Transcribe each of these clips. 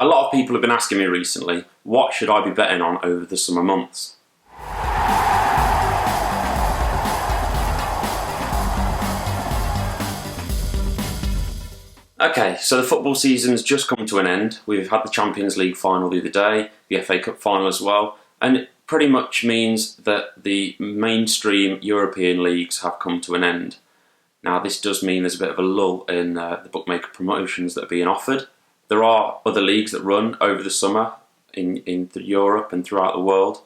A lot of people have been asking me recently, what should I be betting on over the summer months? Okay, so the football season's just come to an end. We've had the Champions League final the other day, the FA Cup final as well, and it pretty much means that the mainstream European leagues have come to an end. Now, this does mean there's a bit of a lull in the bookmaker promotions that are being offered. There are other leagues that run over the summer in Europe and throughout the world.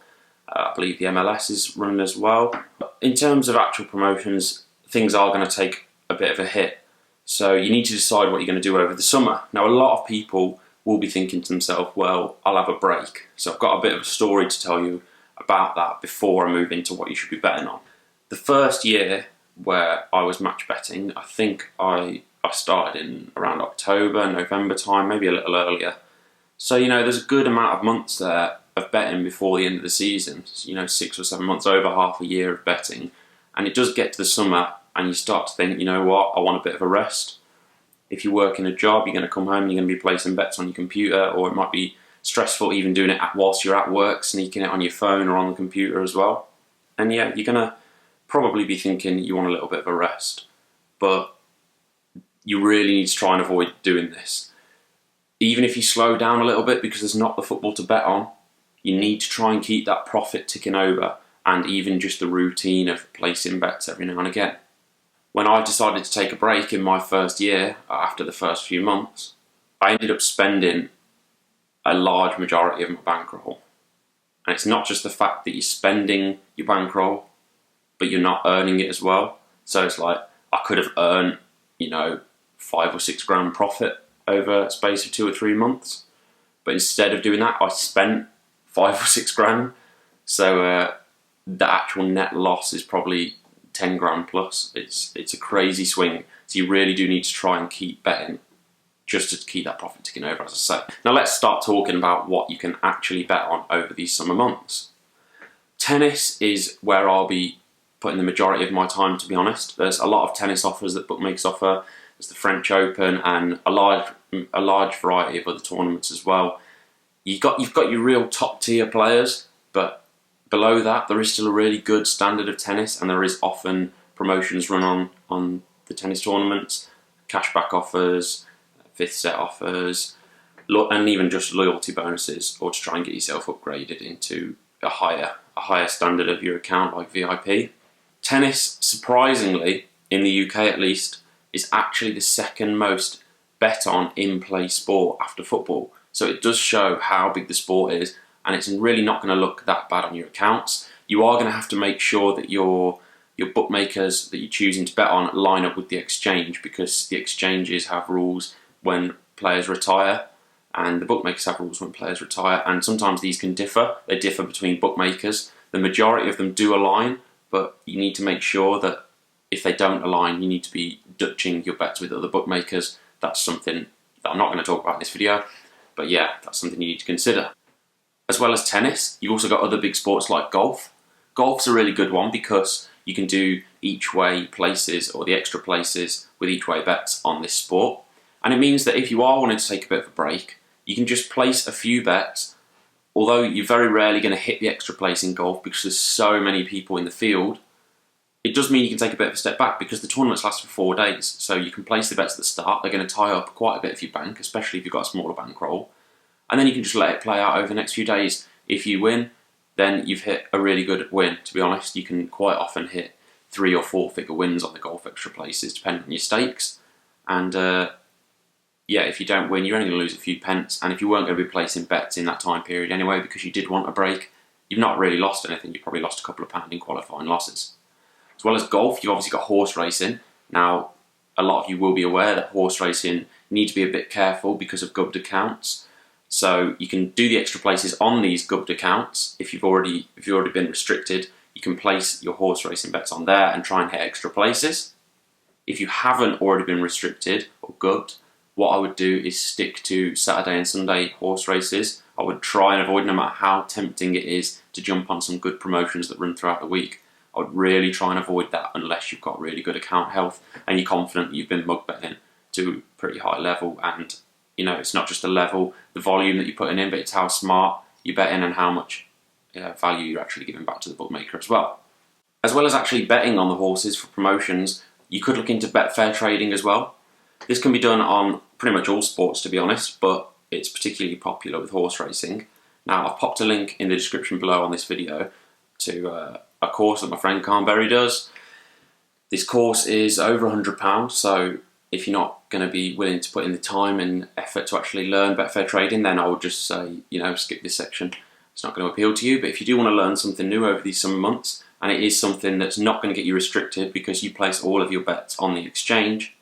I believe the MLS is running as well. In terms of actual promotions, things are going to take a bit of a hit. So you need to decide what you're going to do over the summer. Now, a lot of people will be thinking to themselves, well, I'll have a break. So I've got a bit of a story to tell you about that before I move into what you should be betting on. The first year where I was match betting, I think I started in around October, November time, maybe a little earlier. So, there's a good amount of months there of betting before the end of the season. 6 or 7 months, over half a year of betting. And it does get to the summer and you start to think, you know what, I want a bit of a rest. If you work in a job, you're going to come home, you're going to be placing bets on your computer, or it might be stressful even doing it whilst you're at work, sneaking it on your phone or on the computer as well. And yeah, you're going to probably be thinking you want a little bit of a rest. But you really need to try and avoid doing this. Even if you slow down a little bit because there's not the football to bet on, you need to try and keep that profit ticking over, and even just the routine of placing bets every now and again. When I decided to take a break in my first year, after the first few months, I ended up spending a large majority of my bankroll. And it's not just the fact that you're spending your bankroll, but you're not earning it as well. So it's like, I could have earned, 5 or 6 grand profit over a space of 2 or 3 months. But instead of doing that, I spent 5 or 6 grand. So the actual net loss is probably 10 grand plus. It's a crazy swing. So you really do need to try and keep betting just to keep that profit ticking over, as I say. Now let's start talking about what you can actually bet on over these summer months. Tennis is where I'll be putting the majority of my time, to be honest. There's a lot of tennis offers that bookmakers offer. There's the French Open and a large variety of other tournaments as well. You've got your real top tier players, but below that there is still a really good standard of tennis, and there is often promotions run on the tennis tournaments, cashback offers, fifth set offers, and even just loyalty bonuses, or to try and get yourself upgraded into a higher standard of your account, like VIP. Tennis, surprisingly, in the UK at least, is actually the second most bet on in-play sport after football. So it does show how big the sport is, and it's really not going to look that bad on your accounts. You are going to have to make sure that your bookmakers that you're choosing to bet on line up with the exchange, because the exchanges have rules when players retire, and the bookmakers have rules when players retire, and sometimes these can differ. They differ between bookmakers. The majority of them do align, but you need to make sure that if they don't align, you need to be dutching your bets with other bookmakers. That's something that I'm not going to talk about in this video, but yeah, that's something you need to consider. As well as tennis, you've also got other big sports like golf. Golf's a really good one because you can do each way places, or the extra places with each way bets on this sport. And it means that if you are wanting to take a bit of a break, you can just place a few bets, although you're very rarely going to hit the extra place in golf because there's so many people in the field. It does mean you can take a bit of a step back because the tournaments last for 4 days. So you can place the bets at the start. They're going to tie up quite a bit of your bank, especially if you've got a smaller bankroll. And then you can just let it play out over the next few days. If you win, then you've hit a really good win. To be honest, you can quite often hit 3 or 4 figure wins on the golf extra places, depending on your stakes. And if you don't win, you're only going to lose a few pence. And if you weren't going to be placing bets in that time period anyway, because you did want a break, you've not really lost anything. You've probably lost a couple of pounds in qualifying losses. As well as golf, you've obviously got horse racing. Now, a lot of you will be aware that horse racing, you need to be a bit careful because of gubbed accounts. So you can do the extra places on these gubbed accounts. If you've already been restricted, you can place your horse racing bets on there and try and hit extra places. If you haven't already been restricted or gubbed, what I would do is stick to Saturday and Sunday horse races. I would try and avoid, no matter how tempting it is, to jump on some good promotions that run throughout the week. I would really try and avoid that unless you've got really good account health and you're confident that you've been mug betting to a pretty high level and You know, it's not just the level, the volume that you're putting in, but it's how smart you're betting and how much value you're actually giving back to the bookmaker as well. As well as actually betting on the horses for promotions, you could look into BETFAIR trading as well. This can be done on pretty much all sports, to be honest, but it's particularly popular with horse racing. Now, I've popped a link in the description below on this video to a course that my friend CAAN does. This course is over £100, so if you're not going to be willing to put in the time and effort to actually learn BETFAIR trading, then I would just say, you know, skip this section. It's not going to appeal to you, but if you do want to learn something new over these summer months, and it is something that's not going to get you restricted because you place all of your bets on the exchange,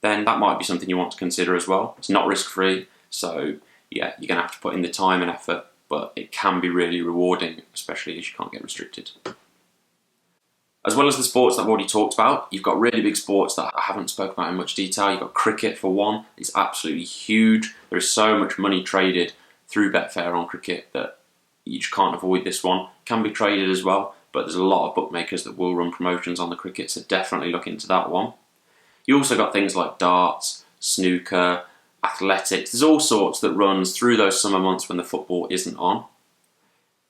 then that might be something you want to consider as well. It's not risk-free, so yeah, you're going to have to put in the time and effort, but it can be really rewarding, especially as you can't get restricted. As well as the sports that I've already talked about, you've got really big sports that I haven't spoken about in much detail. You've got cricket for one. It's absolutely huge. There is so much money traded through BETFAIR on cricket that you just can't avoid this one. It can be traded as well, but there's a lot of bookmakers that will run promotions on the cricket, so definitely look into that one. You also got things like darts, snooker, athletics. There's all sorts that runs through those summer months when the football isn't on.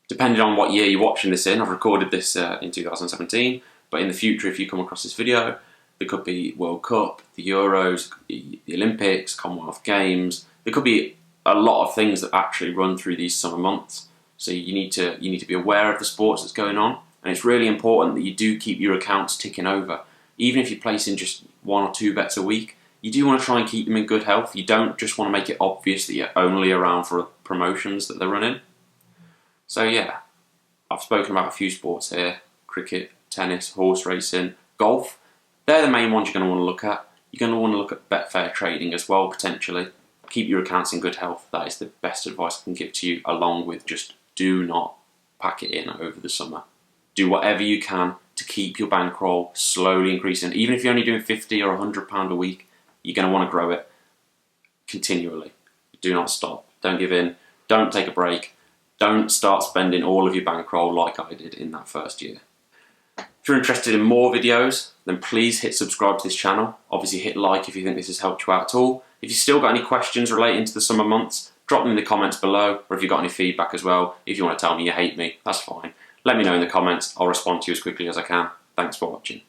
Depending on what year you're watching this in, I've recorded this in 2017, but in the future, if you come across this video, there could be World Cup, the Euros, the Olympics, Commonwealth Games. There could be a lot of things that actually run through these summer months. So you need to be aware of the sports that's going on, and it's really important that you do keep your accounts ticking over. Even if you're placing just 1 or 2 bets a week, you do want to try and keep them in good health. You don't just want to make it obvious that you're only around for promotions that they're running. So yeah, I've spoken about a few sports here: cricket, tennis, horse racing, golf. They're the main ones you're going to want to look at. You're going to want to look at BETFAIR trading as well, potentially. Keep your accounts in good health. That is the best advice I can give to you, along with just do not pack it in over the summer. Do whatever you can to keep your bankroll slowly increasing. Even if you're only doing £50 or £100 a week, you're going to want to grow it continually. Do not stop. Don't give in. Don't take a break. Don't start spending all of your bankroll like I did in that first year. If you're interested in more videos, then please hit subscribe to this channel. Obviously hit like if you think this has helped you out at all. If you've still got any questions relating to the summer months, drop them in the comments below, or if you've got any feedback as well. If you want to tell me you hate me, that's fine. Let me know in the comments. I'll respond to you as quickly as I can. Thanks for watching.